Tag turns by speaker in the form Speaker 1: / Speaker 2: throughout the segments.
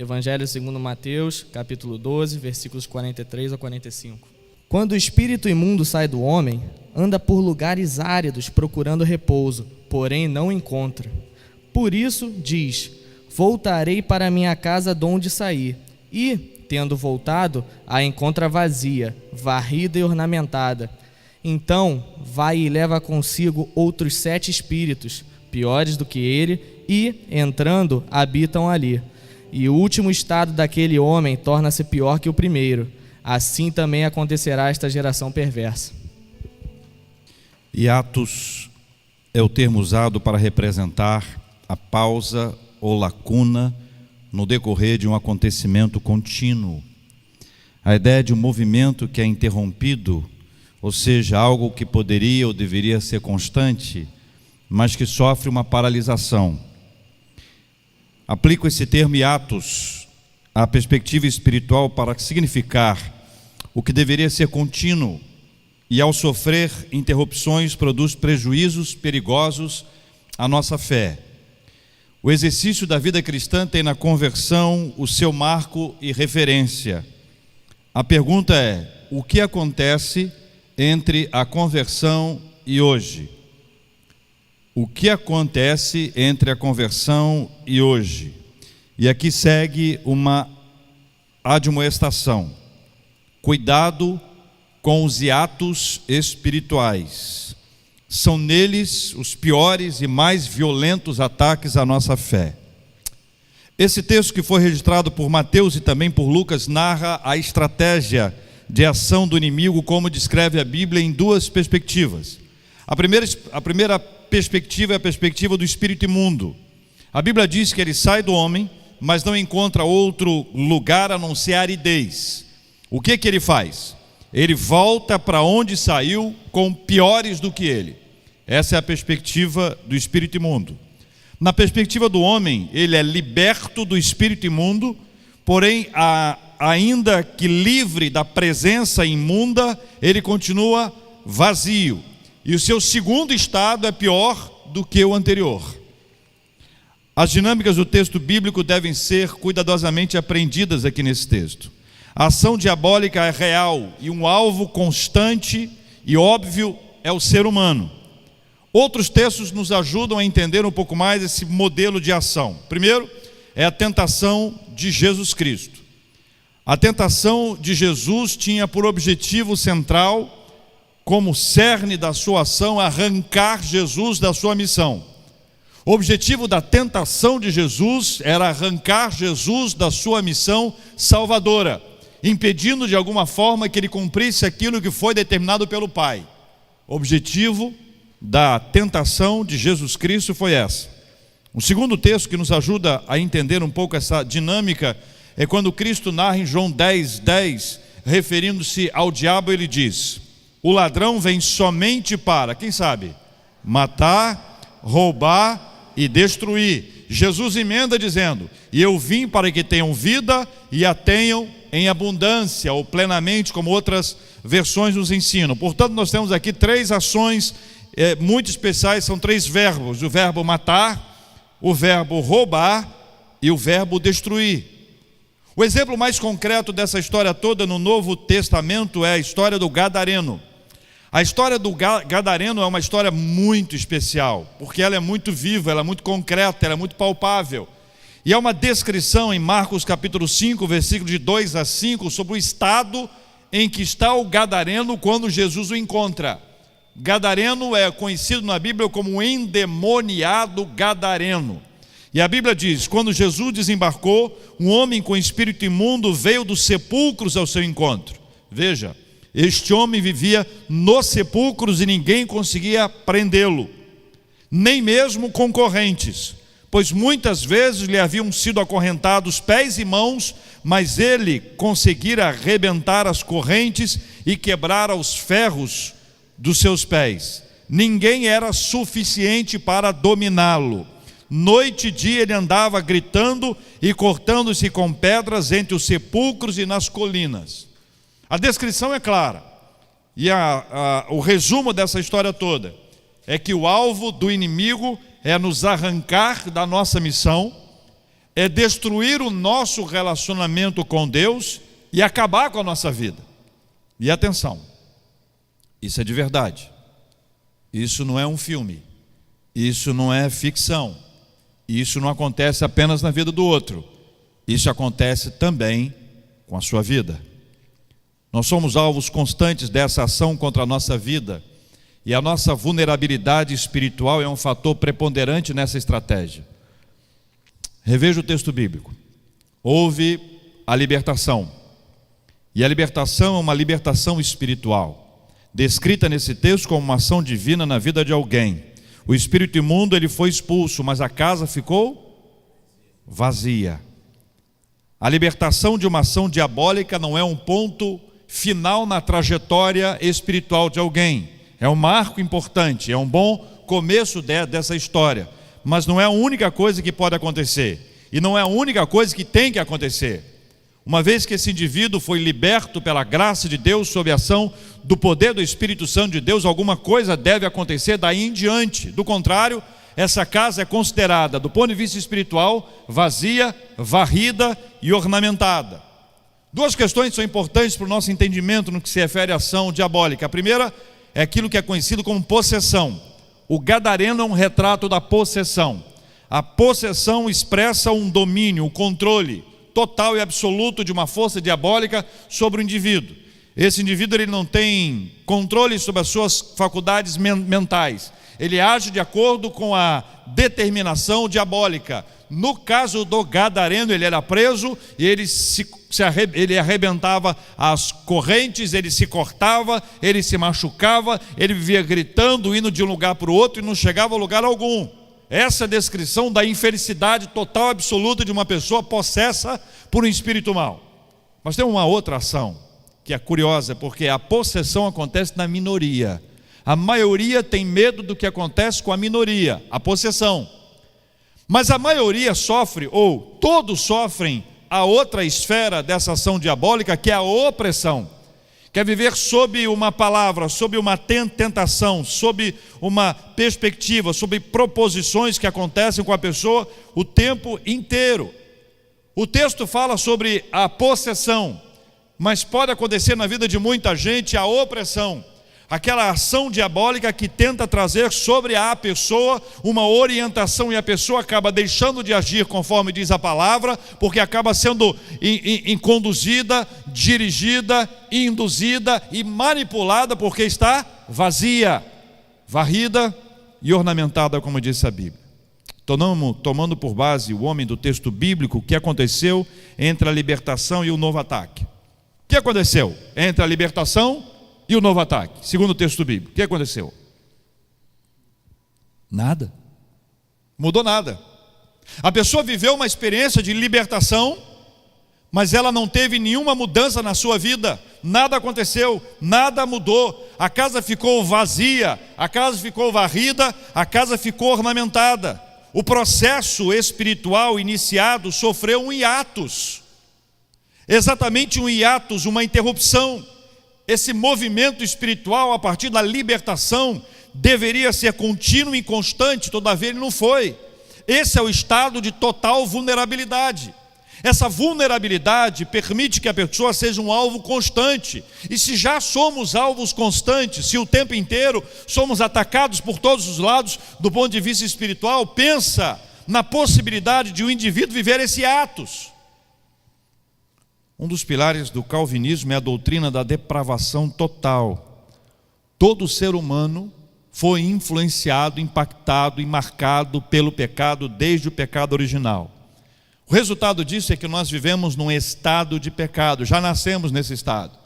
Speaker 1: Evangelho segundo Mateus, capítulo 12, versículos 43 a 45. Quando o espírito imundo sai do homem, anda por lugares áridos procurando repouso, porém não encontra. Por isso diz: voltarei para minha casa de onde saí. E, tendo voltado, a encontra vazia, varrida e ornamentada. Então vai e leva consigo outros 7 espíritos, piores do que ele, e, entrando, habitam ali. E o último estado daquele homem torna-se pior que o primeiro. Assim também acontecerá a esta geração perversa.
Speaker 2: Hiatus é o termo usado para representar a pausa ou lacuna no decorrer de um acontecimento contínuo. A ideia de um movimento que é interrompido, ou seja, algo que poderia ou deveria ser constante, mas que sofre uma paralisação. Aplico esse termo hiatus à perspectiva espiritual para significar o que deveria ser contínuo e, ao sofrer interrupções, produz prejuízos perigosos à nossa fé. O exercício da vida cristã tem na conversão o seu marco e referência. A pergunta é: o que acontece entre a conversão e hoje? O que acontece entre a conversão e hoje? E aqui segue uma admoestação: cuidado com os hiatos espirituais. São neles os piores e mais violentos ataques à nossa fé. Esse texto, que foi registrado por Mateus e também por Lucas, narra a estratégia de ação do inimigo, como descreve a Bíblia, em 2 perspectivas. A primeira perspectiva é a perspectiva do espírito imundo. A Bíblia diz que ele sai do homem, mas não encontra outro lugar a não ser a aridez. O que ele faz? Ele volta para onde saiu com piores do que ele. Essa é a perspectiva do espírito imundo. Na perspectiva do homem, ele é liberto do espírito imundo, porém, ainda que livre da presença imunda, ele continua vazio. E o seu segundo estado é pior do que o anterior. As dinâmicas do texto bíblico devem ser cuidadosamente aprendidas aqui nesse texto. A ação diabólica é real e um alvo constante e óbvio é o ser humano. Outros textos nos ajudam a entender um pouco mais esse modelo de ação. Primeiro, é a tentação de Jesus Cristo. A tentação de Jesus tinha por objetivo central, como cerne da sua ação, arrancar Jesus da sua missão. O objetivo da tentação de Jesus era arrancar Jesus da sua missão salvadora, impedindo de alguma forma que ele cumprisse aquilo que foi determinado pelo Pai. O objetivo da tentação de Jesus Cristo foi essa. O segundo texto que nos ajuda a entender um pouco essa dinâmica é quando Cristo narra em João 10:10, referindo-se ao diabo, ele diz: o ladrão vem somente para, quem sabe, matar, roubar e destruir. Jesus emenda dizendo: e eu vim para que tenham vida e a tenham em abundância, ou plenamente, como outras versões nos ensinam. Portanto, nós temos aqui 3 ações muito especiais, são 3 verbos: o verbo matar, o verbo roubar e o verbo destruir. O exemplo mais concreto dessa história toda no Novo Testamento é a história do Gadareno. A história do Gadareno é uma história muito especial, porque ela é muito viva, ela é muito concreta, ela é muito palpável. E há uma descrição em Marcos capítulo 5, versículos de 2 a 5, sobre o estado em que está o Gadareno quando Jesus o encontra. Gadareno é conhecido na Bíblia como um endemoniado gadareno. E a Bíblia diz: quando Jesus desembarcou, um homem com espírito imundo veio dos sepulcros ao seu encontro. Veja, este homem vivia nos sepulcros e ninguém conseguia prendê-lo, nem mesmo concorrentes, pois muitas vezes lhe haviam sido acorrentados pés e mãos, mas ele conseguira arrebentar as correntes e quebrar os ferros dos seus pés. Ninguém era suficiente para dominá-lo. Noite e dia ele andava gritando e cortando-se com pedras entre os sepulcros e nas colinas. A descrição é clara, e o resumo dessa história toda é que o alvo do inimigo é nos arrancar da nossa missão, é destruir o nosso relacionamento com Deus e acabar com a nossa vida. E atenção, isso é de verdade. Isso não é um filme. Isso não é ficção. Isso não acontece apenas na vida do outro. Isso acontece também com a sua vida. Nós somos alvos constantes dessa ação contra a nossa vida, e a nossa vulnerabilidade espiritual é um fator preponderante nessa estratégia. Reveja o texto bíblico. Houve a libertação, e a libertação é uma libertação espiritual, descrita nesse texto como uma ação divina na vida de alguém. O espírito imundo ele foi expulso, mas a casa ficou vazia. A libertação de uma ação diabólica não é um ponto final na trajetória espiritual de alguém. É um marco importante, é um bom começo dessa história, mas não é a única coisa que pode acontecer, e não é a única coisa que tem que acontecer. Uma vez que esse indivíduo foi liberto pela graça de Deus, sob a ação do poder do Espírito Santo de Deus, alguma coisa deve acontecer daí em diante. Do contrário, essa casa é considerada, do ponto de vista espiritual, vazia, varrida e ornamentada. Duas questões são importantes para o nosso entendimento no que se refere à ação diabólica. A primeira é aquilo que é conhecido como possessão. O gadareno é um retrato da possessão. A possessão expressa um domínio, um controle total e absoluto de uma força diabólica sobre o indivíduo. Esse indivíduo ele não tem controle sobre as suas faculdades mentais. Ele age de acordo com a determinação diabólica. No caso do gadareno, ele era preso e ele arrebentava as correntes, ele se cortava, ele se machucava, ele vivia gritando, indo de um lugar para o outro e não chegava a lugar algum. Essa é a descrição da infelicidade total absoluta de uma pessoa possessa por um espírito mau. Mas tem uma outra ação que é curiosa, porque a possessão acontece na minoria. A maioria tem medo do que acontece com a minoria, a possessão. Mas a maioria sofre, ou todos sofrem, a outra esfera dessa ação diabólica, que é a opressão. Quer viver sob uma palavra, sob uma tentação, sob uma perspectiva, sob proposições que acontecem com a pessoa o tempo inteiro. O texto fala sobre a possessão, mas pode acontecer na vida de muita gente a opressão. Aquela ação diabólica que tenta trazer sobre a pessoa uma orientação, e a pessoa acaba deixando de agir conforme diz a palavra, porque acaba sendo conduzida, dirigida, induzida e manipulada, porque está vazia, varrida e ornamentada, como disse a Bíblia. Tomando por base o homem do texto bíblico, o que aconteceu entre a libertação e o novo ataque. O que aconteceu entre a libertação e o novo ataque? Segundo o texto bíblico, o que aconteceu? Nada. Mudou nada. A pessoa viveu uma experiência de libertação, mas ela não teve nenhuma mudança na sua vida. Nada aconteceu, nada mudou. A casa ficou vazia, a casa ficou varrida, a casa ficou ornamentada. O processo espiritual iniciado sofreu um hiatus. Exatamente um hiatus, uma interrupção. Esse movimento espiritual a partir da libertação deveria ser contínuo e constante, todavia ele não foi. Esse é o estado de total vulnerabilidade. Essa vulnerabilidade permite que a pessoa seja um alvo constante. E se já somos alvos constantes, se o tempo inteiro somos atacados por todos os lados do ponto de vista espiritual, pensa na possibilidade de um indivíduo viver esse atos. Um dos pilares do calvinismo é a doutrina da depravação total. Todo ser humano foi influenciado, impactado e marcado pelo pecado desde o pecado original. O resultado disso é que nós vivemos num estado de pecado, já nascemos nesse estado.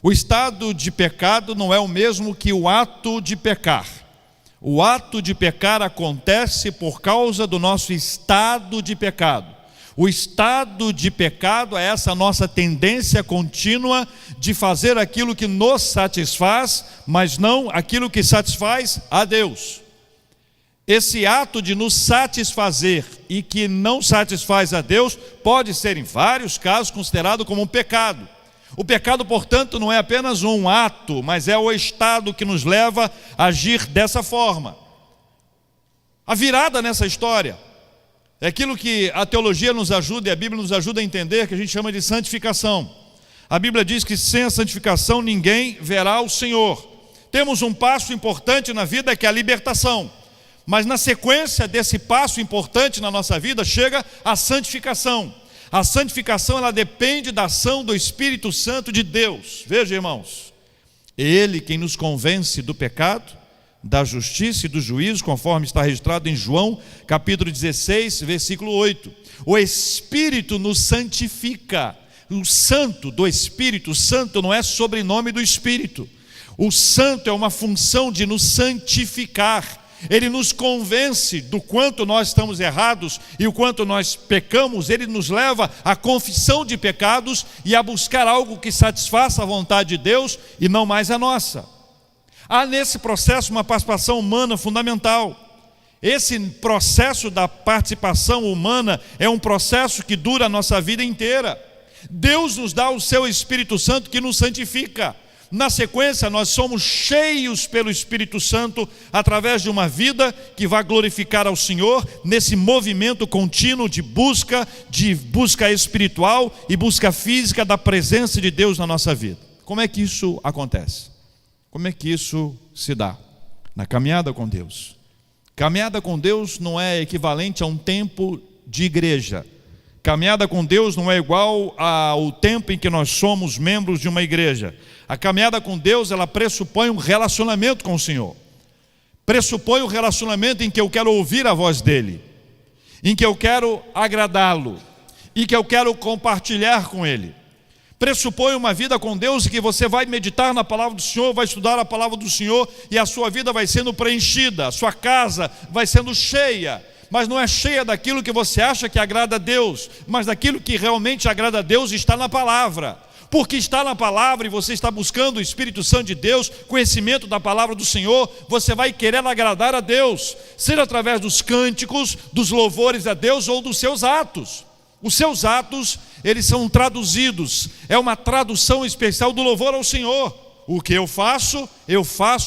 Speaker 2: O estado de pecado não é o mesmo que o ato de pecar. O ato de pecar acontece por causa do nosso estado de pecado. O estado de pecado é essa nossa tendência contínua de fazer aquilo que nos satisfaz, mas não aquilo que satisfaz a Deus. Esse ato de nos satisfazer e que não satisfaz a Deus pode ser, em vários casos, considerado como um pecado. O pecado, portanto, não é apenas um ato, mas é o estado que nos leva a agir dessa forma. A virada nessa história É aquilo que a teologia nos ajuda e a Bíblia nos ajuda a entender, que a gente chama de santificação. A Bíblia diz que sem a santificação ninguém verá o Senhor. Temos um passo importante na vida, que é a libertação. Mas na sequência desse passo importante na nossa vida, chega a santificação. A santificação, ela depende da ação do Espírito Santo de Deus. Veja, irmãos, é Ele quem nos convence do pecado, da justiça e do juízo, conforme está registrado em João, capítulo 16, versículo 8. O Espírito nos santifica. O santo do Espírito Santo não é sobrenome do Espírito. O santo é uma função de nos santificar. Ele nos convence do quanto nós estamos errados e o quanto nós pecamos. Ele nos leva à confissão de pecados e a buscar algo que satisfaça a vontade de Deus e não mais a nossa. Há nesse processo uma participação humana fundamental. Esse processo da participação humana é um processo que dura a nossa vida inteira. Deus nos dá o seu Espírito Santo que nos santifica. Na sequência, nós somos cheios pelo Espírito Santo através de uma vida que vai glorificar ao Senhor nesse movimento contínuo de busca espiritual e busca física da presença de Deus na nossa vida. Como é que isso acontece? Como é que isso se dá? Na caminhada com Deus. Caminhada com Deus não é equivalente a um tempo de igreja. Caminhada com Deus não é igual ao tempo em que nós somos membros de uma igreja. A caminhada com Deus, ela pressupõe um relacionamento com o Senhor. Pressupõe um relacionamento em que eu quero ouvir a voz dEle, em que eu quero agradá-lo, e que eu quero compartilhar com Ele. Pressupõe uma vida com Deus, que você vai meditar na palavra do Senhor, vai estudar a palavra do Senhor, e a sua vida vai sendo preenchida, a sua casa vai sendo cheia, mas não é cheia daquilo que você acha que agrada a Deus, mas daquilo que realmente agrada a Deus está na palavra. Porque está na palavra e você está buscando o Espírito Santo de Deus, conhecimento da palavra do Senhor, você vai querer agradar a Deus, seja através dos cânticos, dos louvores a Deus ou dos seus atos. Os seus atos, eles são traduzidos, é uma tradução especial do louvor ao Senhor. O que eu faço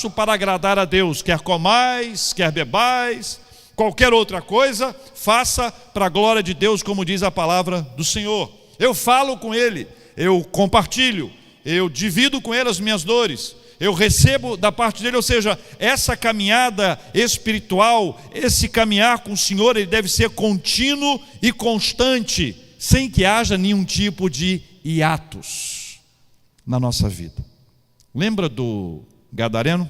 Speaker 2: para agradar a Deus. Quer comais, quer bebais, qualquer outra coisa, faça para a glória de Deus, como diz a palavra do Senhor. Eu falo com Ele, eu compartilho, eu divido com Ele as minhas dores, eu recebo da parte dele, ou seja, essa caminhada espiritual, esse caminhar com o Senhor, ele deve ser contínuo e constante, sem que haja nenhum tipo de hiatos na nossa vida. Lembra do gadareno?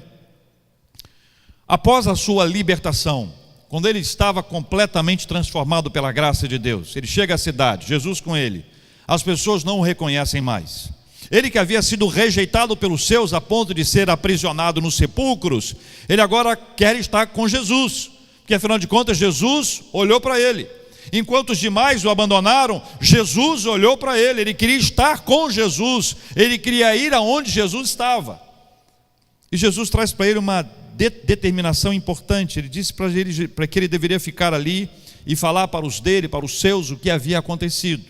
Speaker 2: Após a sua libertação, quando ele estava completamente transformado pela graça de Deus, ele chega à cidade, Jesus com ele, as pessoas não o reconhecem mais. Ele que havia sido rejeitado pelos seus a ponto de ser aprisionado nos sepulcros, ele agora quer estar com Jesus, porque afinal de contas Jesus olhou para ele. Enquanto os demais o abandonaram, Jesus olhou para ele, ele queria estar com Jesus, ele queria ir aonde Jesus estava. E Jesus traz para ele uma determinação importante. Ele disse para que ele deveria ficar ali e falar para os dele, para os seus, o que havia acontecido.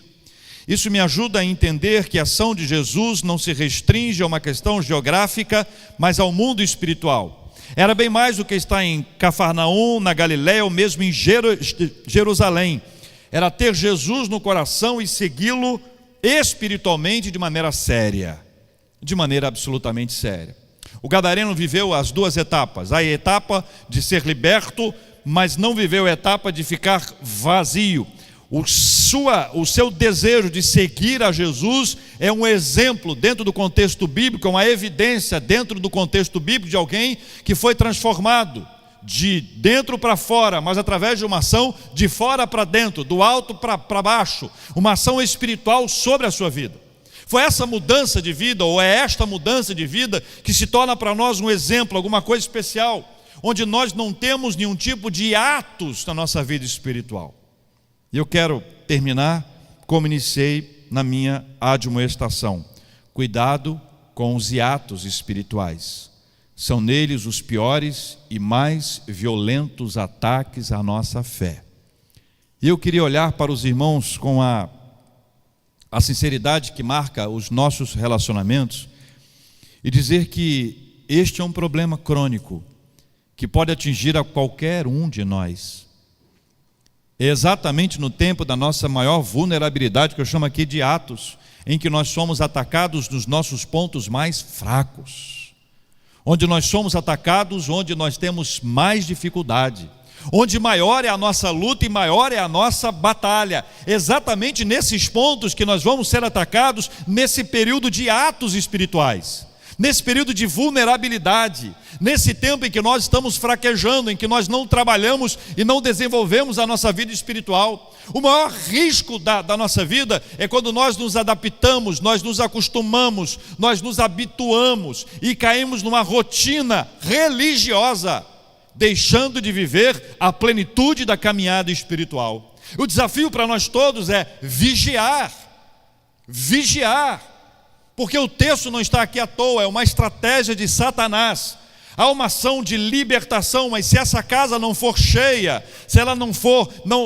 Speaker 2: Isso me ajuda a entender que a ação de Jesus não se restringe a uma questão geográfica, mas ao mundo espiritual. Era bem mais do que estar em Cafarnaum, na Galiléia, ou mesmo em Jerusalém. Era ter Jesus no coração e segui-lo espiritualmente de maneira séria, de maneira absolutamente séria. O gadareno viveu as duas etapas, a etapa de ser liberto, mas não viveu a etapa de ficar vazio. O seu desejo de seguir a Jesus é um exemplo dentro do contexto bíblico, é uma evidência dentro do contexto bíblico de alguém que foi transformado de dentro para fora, mas através de uma ação de fora para dentro, do alto para baixo, uma ação espiritual sobre a sua vida. Foi essa mudança de vida, ou é esta mudança de vida, que se torna para nós um exemplo, alguma coisa especial, onde nós não temos nenhum tipo de atos na nossa vida espiritual. E eu quero terminar como iniciei na minha admoestação. Cuidado com os hiatos espirituais. São neles os piores e mais violentos ataques à nossa fé. E eu queria olhar para os irmãos com a sinceridade que marca os nossos relacionamentos e dizer que este é um problema crônico que pode atingir a qualquer um de nós. exatamente no tempo da nossa maior vulnerabilidade, que eu chamo aqui de atos, em que nós somos atacados nos nossos pontos mais fracos, onde nós somos atacados, onde nós temos mais dificuldade, onde maior é a nossa luta e maior é a nossa batalha, exatamente nesses pontos que nós vamos ser atacados, nesse período de atos espirituais, nesse período de vulnerabilidade, nesse tempo em que nós estamos fraquejando, em que nós não trabalhamos e não desenvolvemos a nossa vida espiritual. O maior risco da nossa vida é quando nós nos adaptamos, nós nos acostumamos, nós nos habituamos e caímos numa rotina religiosa, deixando de viver a plenitude da caminhada espiritual. O desafio para nós todos é vigiar, porque o texto não está aqui à toa, é uma estratégia de Satanás. Há uma ação de libertação, mas se essa casa não for cheia, se ela não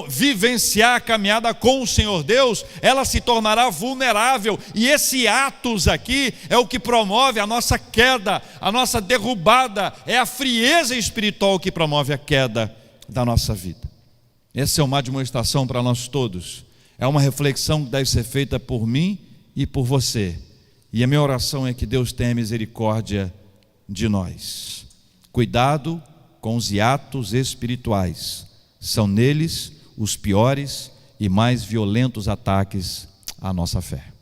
Speaker 2: vivenciar a caminhada com o Senhor Deus, ela se tornará vulnerável, e esse atos aqui é o que promove a nossa queda, a nossa derrubada, é a frieza espiritual que promove a queda da nossa vida. Essa é uma admoestação para nós todos, é uma reflexão que deve ser feita por mim e por você, e a minha oração é que Deus tenha misericórdia de nós. Cuidado com os hiatos espirituais, são neles os piores e mais violentos ataques à nossa fé.